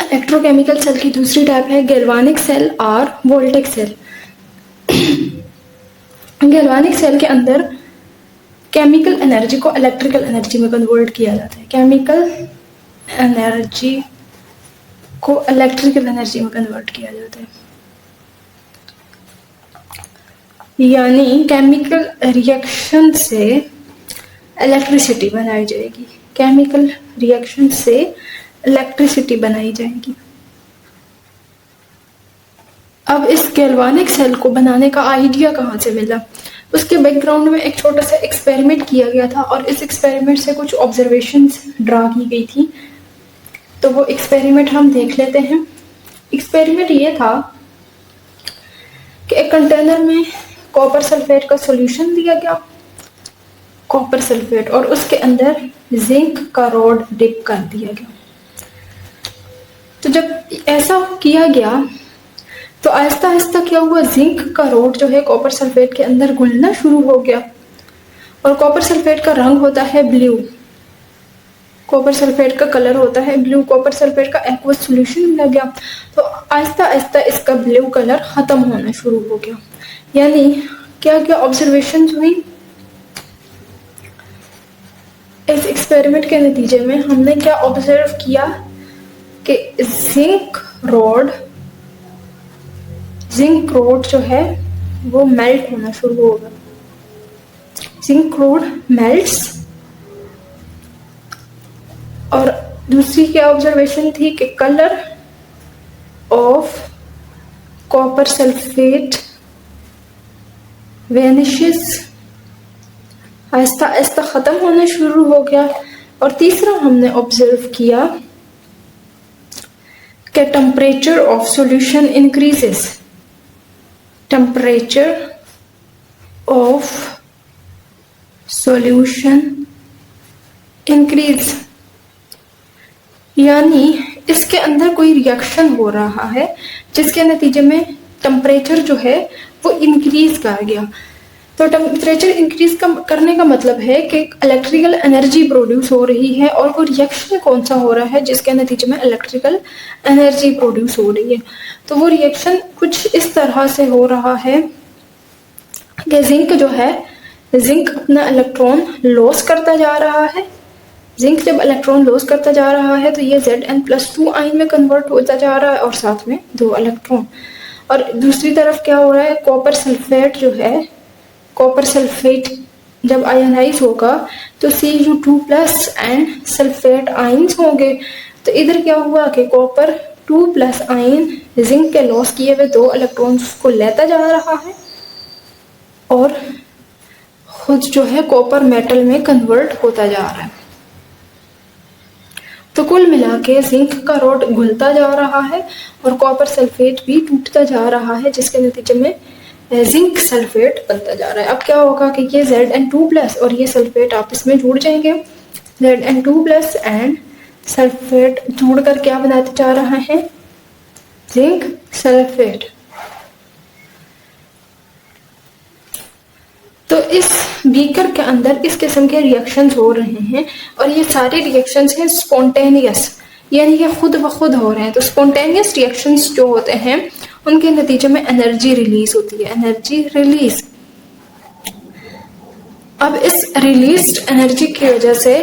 Electrochemical cell की दूसरी type है गैल्वानिक सेल और वोल्टेक सेल। गैल्वानिक सेल के अंदर केमिकल एनर्जी को इलेक्ट्रिकल एनर्जी में कन्वर्ट किया जाता है। केमिकल एनर्जी को इलेक्ट्रिकल एनर्जी में कन्वर्ट किया जाता है, यानी केमिकल रिएक्शन से इलेक्ट्रिसिटी बनाई जाएगी। केमिकल रिएक्शन से इलेक्ट्रिसिटी बनाई जाएगी। अब इस गैल्वानिक सेल को बनाने का आइडिया कहाँ से मिला? उसके बैकग्राउंड में एक छोटा सा एक्सपेरिमेंट किया गया था और इस एक्सपेरिमेंट से कुछ ऑब्जर्वेशंस ड्रा की गई थी। तो वो एक्सपेरिमेंट हम देख लेते हैं। एक्सपेरिमेंट ये था कि एक कंटेनर में कॉपर सल्फेट का सॉल्यूशन दिया गया, कॉपर सल्फेट, और उसके अंदर जिंक का रॉड डिप कर दिया गया। तो जब ऐसा किया गया तो आहिस्ता आहिस्ता क्या हुआ, जिंक का रॉड जो है कॉपर सल्फेट के अंदर घुलना शुरू हो गया। और कॉपर सल्फेट का रंग होता है ब्लू, कॉपर सल्फेट का कलर होता है ब्लू। कॉपर सल्फेट का एक्वस सॉल्यूशन मिला गया तो आहिस्ता आहिस्ता इसका ब्लू कलर खत्म होना शुरू हो गया। यानी क्या क्या ऑब्जर्वेशन हुई इस एक्सपेरिमेंट के नतीजे में? हमने क्या ऑब्जर्व किया कि जिंक रोड जो है वो मेल्ट होना शुरू होगा। Zinc road melts. और दूसरी क्या ऑब्जर्वेशन थी कि colour of copper sulphate vanishes, Aahista Aahista खत्म होना शुरू हो गया। और तीसरा हमने ऑब्जर्व किया कि temperature of solution increases. Temperature of solution increase, यानी इसके अंदर कोई रिएक्शन हो रहा है जिसके नतीजे में टेम्परेचर जो है वो इंक्रीज कर गया। तो टेम्परेचर इंक्रीज करने का मतलब है कि इलेक्ट्रिकल एनर्जी प्रोड्यूस हो रही है, और वो रिएक्शन कौन सा हो रहा है जिसके नतीजे में इलेक्ट्रिकल एनर्जी प्रोड्यूस हो रही है। तो वो रिएक्शन कुछ इस तरह से हो रहा है कि जिंक अपना इलेक्ट्रॉन लॉस करता जा रहा है। जिंक जब इलेक्ट्रॉन लॉस करता जा रहा है तो ये Zn+2 आयन में कन्वर्ट होता जा रहा है और साथ में 2 इलेक्ट्रॉन। और दूसरी तरफ क्या हो रहा है, कॉपर सल्फेट जो है, कॉपर सल्फेट जब आयनाइज होगा तो Cu2+ एंड सल्फेट आयन्स होंगे। तो इधर क्या हुआ कि कॉपर 2+ आयन जिंक के लॉस किए हुए 2 इलेक्ट्रॉन्स को लेता जा रहा है और खुद जो है कॉपर मेटल में कन्वर्ट होता जा रहा है। तो कुल मिला के जिंक का रॉड घुलता जा रहा है और कॉपर सल्फेट भी टूटता जा रहा है, जिसके नतीजे में जिंक सल्फेट बनता जा रहा है। अब क्या होगा कि ये Zn2+ और ये सल्फेट आपस में जुड़ जाएंगे। Zn2+ एंड सल्फेट जुड़कर क्या बनाते जा रहा है, जिंक सल्फेट। तो इस बीकर के अंदर इस किस्म के रिएक्शंस हो रहे हैं और ये सारे रिएक्शंस हैं स्पॉन्टेनियस, यानी कि खुद ब खुद हो रहे हैं। तो स्पॉन्टेनियस रिएक्शंस जो होते हैं उनके नतीजे में एनर्जी रिलीज होती है, एनर्जी रिलीज। अब इस रिलीज्ड एनर्जी की वजह से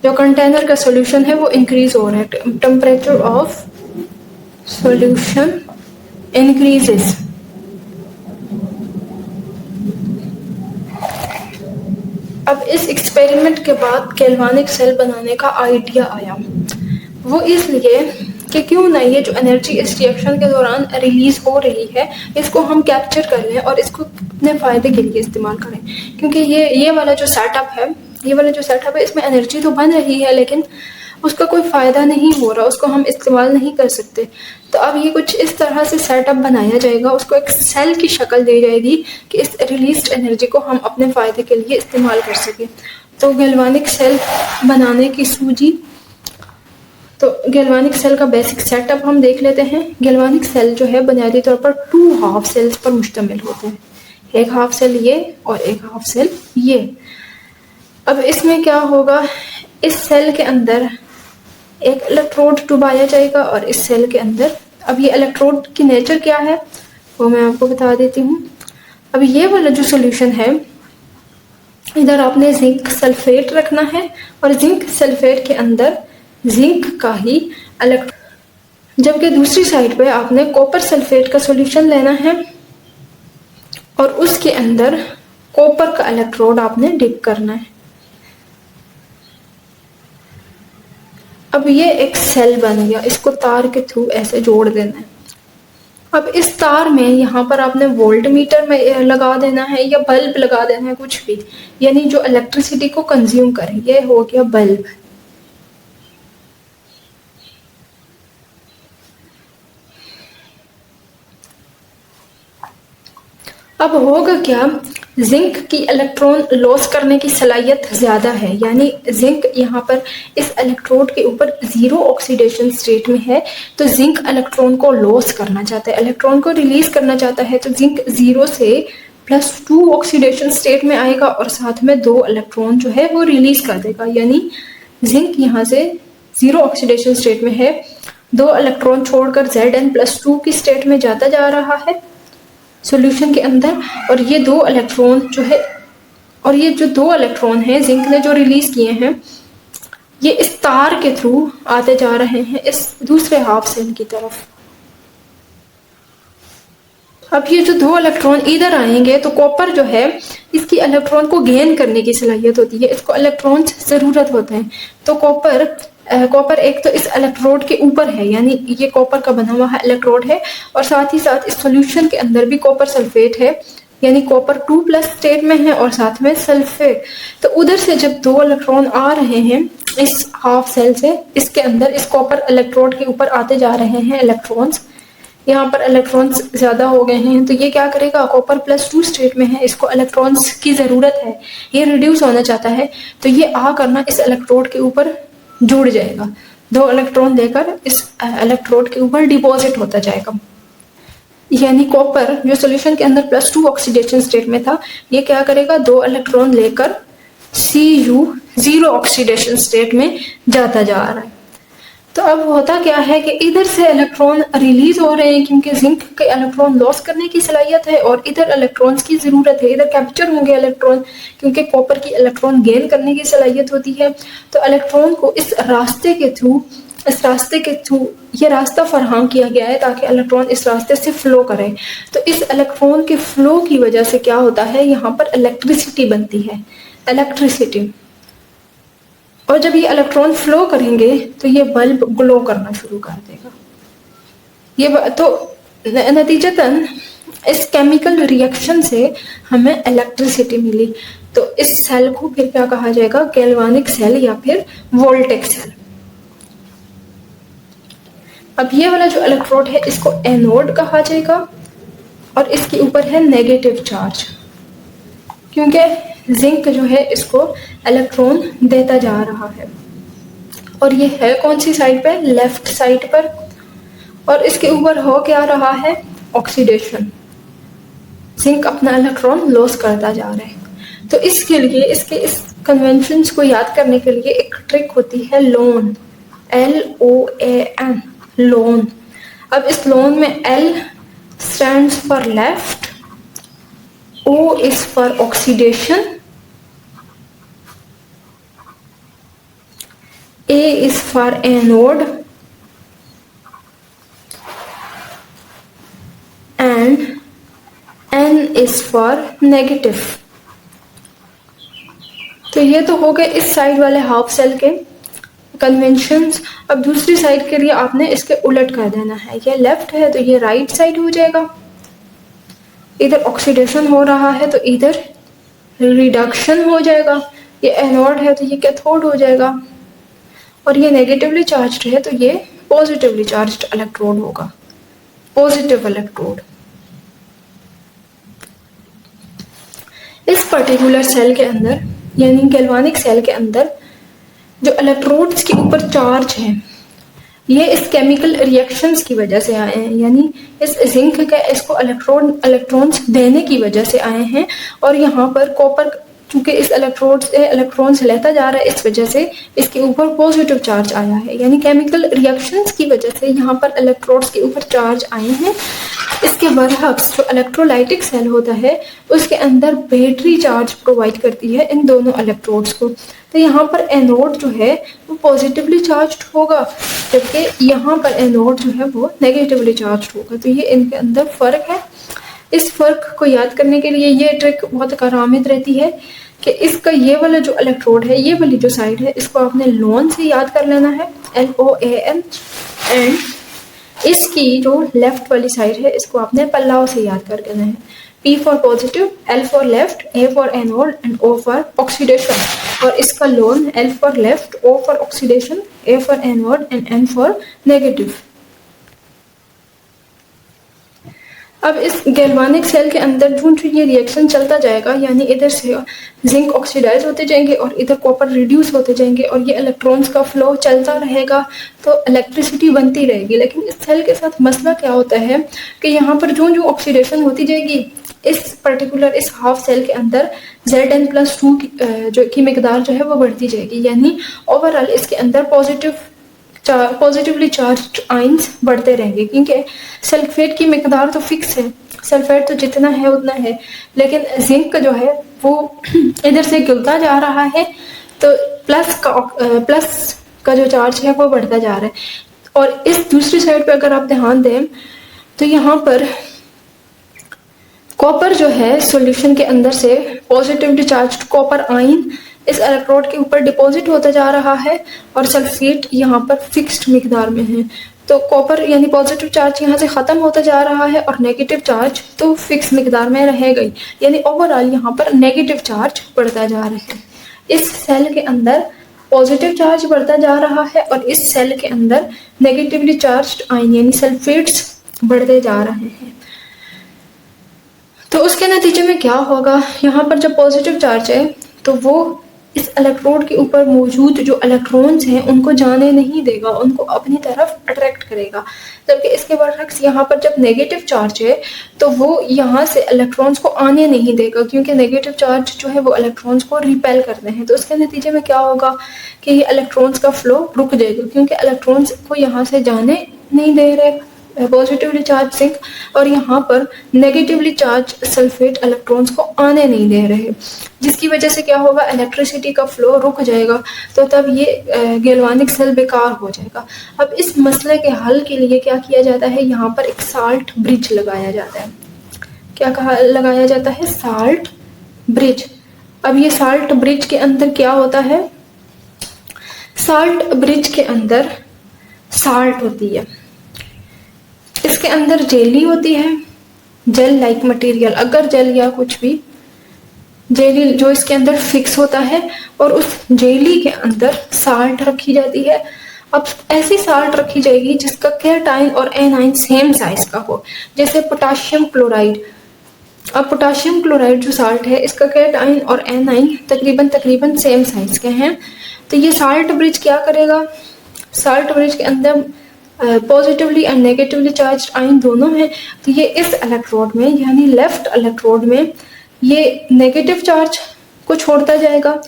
जो कंटेनर का सॉल्यूशन है वो इंक्रीज हो रहा है। Temperature of solution increases. अब इस एक्सपेरिमेंट के बाद गैल्वानिक सेल बनाने का आइडिया आया, वो इसलिए कि क्यों ना ये जो एनर्जी इस रिएक्शन के दौरान रिलीज हो रही है इसको हम कैप्चर कर लें और इसको अपने फायदे के लिए इस्तेमाल करें। क्योंकि ये वाला जो सेटअप है इसमें एनर्जी तो बन रही है लेकिन उसका कोई फायदा नहीं हो रहा, उसको हम इस्तेमाल नहीं कर सकते। तो अब ये कुछ इस तरह से सेटअप बनाया जाएगा, उसको एक सेल की शक्ल दी जाएगी कि इस रिलीज्ड एनर्जी को हम अपने फायदे के लिए इस्तेमाल कर सकें। तो गैल्वानिक सेल बनाने की सूझी। तो गैल्वानिक सेल का बेसिक सेटअप हम देख लेते हैं। गैल्वानिक सेल जो है बुनियादी तौर पर 2 हाफ सेल्स पर मुश्तमिल होते हैं, एक हाफ सेल ये और एक हाफ सेल ये। अब इसमें क्या होगा, इस सेल के अंदर एक इलेक्ट्रोड डुबाया जाएगा और इस सेल के अंदर। अब ये इलेक्ट्रोड की नेचर क्या है वो मैं आपको बता देती हूँ। अब ये वाला जो सोल्यूशन है, इधर आपने जिंक सल्फेट रखना है और जिंक सल्फेट के अंदर जिंक का ही जबकि दूसरी साइड पे आपने कॉपर सल्फेट का सॉल्यूशन लेना है और उसके अंदर कॉपर का इलेक्ट्रोड आपने डिप करना है। अब ये एक सेल बन गया, इसको तार के थ्रू ऐसे जोड़ देना है। अब इस तार में यहाँ पर आपने वोल्ट मीटर में लगा देना है या बल्ब लगा देना है, कुछ भी, यानी जो इलेक्ट्रिसिटी को कंज्यूम करे। ये हो गया बल्ब। अब होगा क्या, जिंक की इलेक्ट्रॉन लॉस करने की सलाहियत ज्यादा है, यानी जिंक यहाँ पर इस इलेक्ट्रोड के ऊपर जीरो ऑक्सीडेशन स्टेट में है, तो जिंक इलेक्ट्रॉन को लॉस करना चाहता है, इलेक्ट्रॉन को रिलीज करना चाहता है। तो जिंक 0 से +2 ऑक्सीडेशन स्टेट में आएगा और साथ में 2 इलेक्ट्रॉन जो है वो रिलीज कर देगा, यानी जिंक यहाँ से 0 ऑक्सीडेशन स्टेट में है, 2 इलेक्ट्रॉन छोड़कर Zn+2 की स्टेट में जाता जा रहा है सॉल्यूशन के अंदर। और ये 2 इलेक्ट्रॉन जो है, और ये जो 2 इलेक्ट्रॉन हैं जिंक ने जो रिलीज किए हैं, ये इस तार के थ्रू आते जा रहे हैं इस दूसरे हाफ सेल की तरफ। अब ये जो 2 इलेक्ट्रॉन इधर आएंगे तो कॉपर जो है इसकी इलेक्ट्रॉन को गेन करने की सलाहियत होती है, इसको इलेक्ट्रॉन जरूरत होते हैं। तो कॉपर एक तो इस इलेक्ट्रोड के ऊपर है, यानी ये कॉपर का बना हुआ है इलेक्ट्रोड है, और साथ ही साथ इस सॉल्यूशन के अंदर भी कॉपर सल्फेट है, यानी कॉपर 2+ स्टेट में है और साथ में सल्फेट। तो उधर से जब 2 इलेक्ट्रॉन आ रहे हैं इस हाफ सेल से, इसके अंदर इस कॉपर इलेक्ट्रोड के ऊपर आते जा रहे हैं इलेक्ट्रॉन्स, यहाँ पर इलेक्ट्रॉन्स ज्यादा हो गए हैं, तो ये क्या करेगा, कॉपर +2 स्टेट में है, इसको इलेक्ट्रॉन्स की जरूरत है, ये रिड्यूस होना चाहता है, तो ये आ करना इस इलेक्ट्रोड के ऊपर जुड़ जाएगा, 2 इलेक्ट्रॉन लेकर इस इलेक्ट्रोड के ऊपर डिपॉजिट होता जाएगा। यानी कॉपर जो सॉल्यूशन के अंदर +2 ऑक्सीडेशन स्टेट में था, ये क्या करेगा, 2 इलेक्ट्रॉन लेकर Cu 0 ऑक्सीडेशन स्टेट में जाता जा रहा है। तो अब होता क्या है कि इधर से इलेक्ट्रॉन रिलीज हो रहे हैं क्योंकि जिंक के इलेक्ट्रॉन लॉस करने की सलाहियत है, और इधर इलेक्ट्रॉन्स की जरूरत है, इधर कैप्चर होंगे इलेक्ट्रॉन क्योंकि कॉपर की इलेक्ट्रॉन गेन करने की सलाहियत होती है। तो इलेक्ट्रॉन को इस रास्ते के थ्रू ये रास्ता फराहम किया गया है ताकि इलेक्ट्रॉन इस रास्ते से फ्लो करे। तो इस इलेक्ट्रॉन के फ्लो की वजह से क्या होता है, यहाँ पर इलेक्ट्रिसिटी बनती है, इलेक्ट्रिसिटी। और जब ये इलेक्ट्रॉन फ्लो करेंगे तो ये बल्ब ग्लो करना शुरू कर देगा। ये तो नतीजतन इस केमिकल रिएक्शन से हमें इलेक्ट्रिसिटी मिली। तो इस सेल को फिर क्या कहा जाएगा, गैल्वानिक सेल या फिर वोल्टेक सेल। अब ये वाला जो इलेक्ट्रोड है इसको एनोड कहा जाएगा और इसके ऊपर है नेगेटिव चार्ज, क्योंकि जिंक जो है इसको इलेक्ट्रॉन देता जा रहा है। और ये है कौन सी साइड पे, लेफ्ट साइड पर, और इसके ऊपर हो क्या रहा है, ऑक्सीडेशन, जिंक अपना इलेक्ट्रॉन लॉस करता जा रहा है। तो इसके लिए इस कन्वेंशंस को याद करने के लिए एक ट्रिक होती है लोन, LOAN, लोन। अब इस लोन में L stands for left, O is for oxidation, A is for anode, and N is for negative। तो ये तो हो गए इस साइड वाले हाफ सेल के कन्वेंशंस। अब दूसरी साइड के लिए आपने इसके उलट कर देना है, ये लेफ्ट है तो ये राइट साइड हो जाएगा, इधर ऑक्सीडेशन हो रहा है तो इधर रिडक्शन हो जाएगा, ये एनोड है तो ये कैथोड हो जाएगा, और ये नेगेटिवली चार्ज्ड है तो ये पॉजिटिवली चार्ज्ड इलेक्ट्रोड होगा, पॉजिटिव इलेक्ट्रोड। इस पर्टिकुलर सेल के अंदर यानी गैल्वानिक सेल के अंदर जो इलेक्ट्रोड्स के ऊपर चार्ज है ये इस केमिकल रिएक्शंस की वजह से आए हैं, यानी इस जिंक का इसको इलेक्ट्रॉन्स देने की वजह से आए हैं। और यहाँ पर कॉपर चूंकि इस इलेक्ट्रोड से इलेक्ट्रॉन्स लेता जा रहा है, इस वजह से इसके ऊपर पॉजिटिव चार्ज आया है, यानी केमिकल रिएक्शंस की वजह से यहाँ पर इलेक्ट्रोड्स के ऊपर चार्ज आए हैं। इसके बरअक्स जो इलेक्ट्रोलाइटिक सेल होता है उसके अंदर बैटरी चार्ज प्रोवाइड करती है इन दोनों इलेक्ट्रोड्स को। तो यहाँ पर एनोड जो है वो पॉजिटिवली चार्ज्ड होगा, जबकि यहाँ पर एनोड जो है वो नेगेटिवली चार्ज्ड होगा। तो ये इनके अंदर फर्क है। इस फर्क को याद करने के लिए ये ट्रिक बहुत कारआमद रहती है कि इसका ये वाला जो इलेक्ट्रोड है, ये वाली जो साइड है, इसको आपने लोन से याद कर लेना है, LOAN, एंड इसकी जो लेफ्ट वाली साइड है इसको आपने पल्लाव से याद कर लेना है। P for positive, L for left, A for anode and O for oxidation. और इसका loan L for left, O for oxidation, A for anode and N for negative. अब इस गैल्वानिक सेल के अंदर जो ये रिएक्शन चलता जाएगा, यानी इधर से जिंक ऑक्सीडाइज होते जाएंगे और इधर कॉपर रिड्यूस होते जाएंगे और ये इलेक्ट्रॉन्स का फ्लो चलता रहेगा, तो इलेक्ट्रिसिटी बनती रहेगी। लेकिन इस सेल के साथ मसला क्या होता है कि यहाँ पर जो ऑक्सीडेशन होती जाएगी, इस पर्टिकुलर इस हाफ सेल के अंदर Zn+2 जो की मिकदार जो है वो बढ़ती जाएगी, यानी ओवरऑल इसके अंदर पॉजिटिवली चार्ज्ड आयंस बढ़ते रहेंगे, क्योंकि सल्फेट की मिकदार तो फिक्स है, सल्फेट तो जितना है उतना है, लेकिन जिंक का जो है वो इधर से गिरता जा रहा है, तो प्लस का जो चार्ज है वो बढ़ता जा रहा है। और इस दूसरी साइड पे अगर आप ध्यान दें तो यहाँ पर कॉपर जो है सॉल्यूशन के अंदर से पॉजिटिवली चार्ज्ड कॉपर आयन इस इलेक्ट्रोड के ऊपर डिपॉजिट होता जा रहा है और सल्फेट यहाँ पर फिक्स्ड मिकदार में है। तो कॉपर यानी पॉजिटिव चार्ज यहाँ से खत्म होता जा रहा है और नेगेटिव चार्ज तो फिक्स मिकदार में रहेगा ही, यानी ओवरऑल यहाँ पर नेगेटिव चार्ज बढ़ता जा रहा है। इस सेल के अंदर पॉजिटिव चार्ज बढ़ता जा रहा है और इस सेल के अंदर नेगेटिवली चार्ज्ड आयन यानी सल्फेट्स बढ़ते जा रहे हैं। तो उसके नतीजे में क्या होगा, यहाँ पर जब पॉजिटिव चार्ज है तो वो इस इलेक्ट्रोड के ऊपर मौजूद जो इलेक्ट्रॉन्स हैं उनको जाने नहीं देगा, उनको अपनी तरफ अट्रैक्ट करेगा। जबकि इसके बरअक्स यहाँ पर जब नेगेटिव चार्ज है तो वो यहाँ से इलेक्ट्रॉन्स को आने नहीं देगा, क्योंकि नेगेटिव चार्ज जो है वो इलेक्ट्रॉन्स को रिपेल करते हैं। तो उसके नतीजे में क्या होगा कि ये इलेक्ट्रॉन्स का फ्लो रुक जाएगा, क्योंकि इलेक्ट्रॉन्स को यहाँ से जाने नहीं दे रहे पॉजिटिवली चार्ज जिंक, और यहाँ पर नेगेटिवली चार्ज सल्फेट इलेक्ट्रॉन्स को आने नहीं दे रहे, जिसकी वजह से क्या होगा, इलेक्ट्रिसिटी का फ्लो रुक जाएगा। तो तब ये गैल्वानिक सेल बेकार हो जाएगा। अब इस मसले के हल के लिए क्या किया जाता है, यहाँ पर एक साल्ट ब्रिज लगाया जाता है। क्या लगाया जाता है, साल्ट ब्रिज। अब ये साल्ट ब्रिज के अंदर क्या होता है, साल्ट ब्रिज के अंदर साल्ट होती है, इसके अंदर जेली होती है, जेल लाइक मटेरियल। अगर जेल या कुछ भी जेली जो इसके अंदर फिक्स होता है और उस जेली के अंदर साल्ट रखी जाती है। अब ऐसी साल्ट रखी जाएगी जिसका कैटाइन और एनाइन सेम साइज का हो, जैसे पोटाशियम क्लोराइड। अब पोटाशियम क्लोराइड जो साल्ट है इसका कैटाइन और एनाइन तकरीबन सेम साइज के हैं। तो ये साल्ट ब्रिज क्या करेगा, साल्ट ब्रिज के अंदर positively and negatively charge ion दोनों हैं। तो ये इस इलेक्ट्रोड में यानी लेफ्ट इलेक्ट्रोड में ये नेगेटिव चार्ज को छोड़ता जाएगा,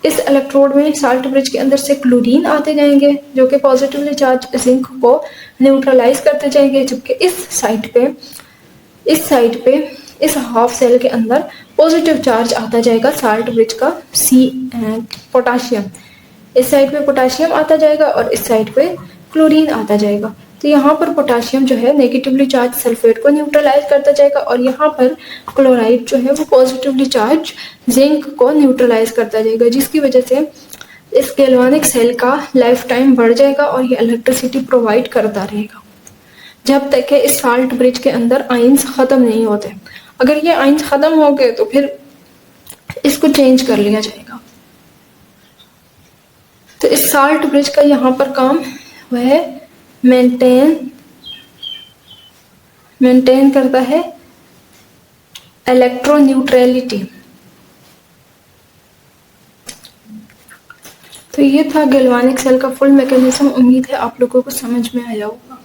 इस इलेक्ट्रोड में साल्ट ब्रिज के अंदर से क्लोरीन आते जाएंगे जो कि पॉजिटिवली चार्ज जिंक को न्यूट्रलाइज करते जाएंगे, जबकि इस साइड पे इस हाफ सेल के अंदर पॉजिटिव चार्ज आता जाएगा साल्ट ब्रिज का पोटाशियम। इस साइड पे पोटाशियम आता जाएगा और इस साइड पे क्लोरीन आता जाएगा। तो यहाँ पर पोटाशियम जो है नेगेटिवली चार्ज सल्फेट को न्यूट्रलाइज करता जाएगा और यहाँ पर क्लोराइड जो है वो पॉजिटिवली चार्ज जिंक को न्यूट्रलाइज करता जाएगा, जिसकी वजह से इस गैल्वानिक सेल का लाइफ टाइम बढ़ जाएगा और ये इलेक्ट्रिसिटी प्रोवाइड करता रहेगा जब तक कि इस साल्ट ब्रिज के अंदर आयंस खत्म नहीं होते। अगर ये आयंस खत्म हो गए तो फिर इसको चेंज कर लिया जाएगा। तो इस साल्ट ब्रिज का यहाँ पर काम वह मेंटेन करता है इलेक्ट्रोन्यूट्रलिटी। तो ये था गैल्वानिक सेल का फुल मैकेनिज्म। उम्मीद है आप लोगों को समझ में आया होगा।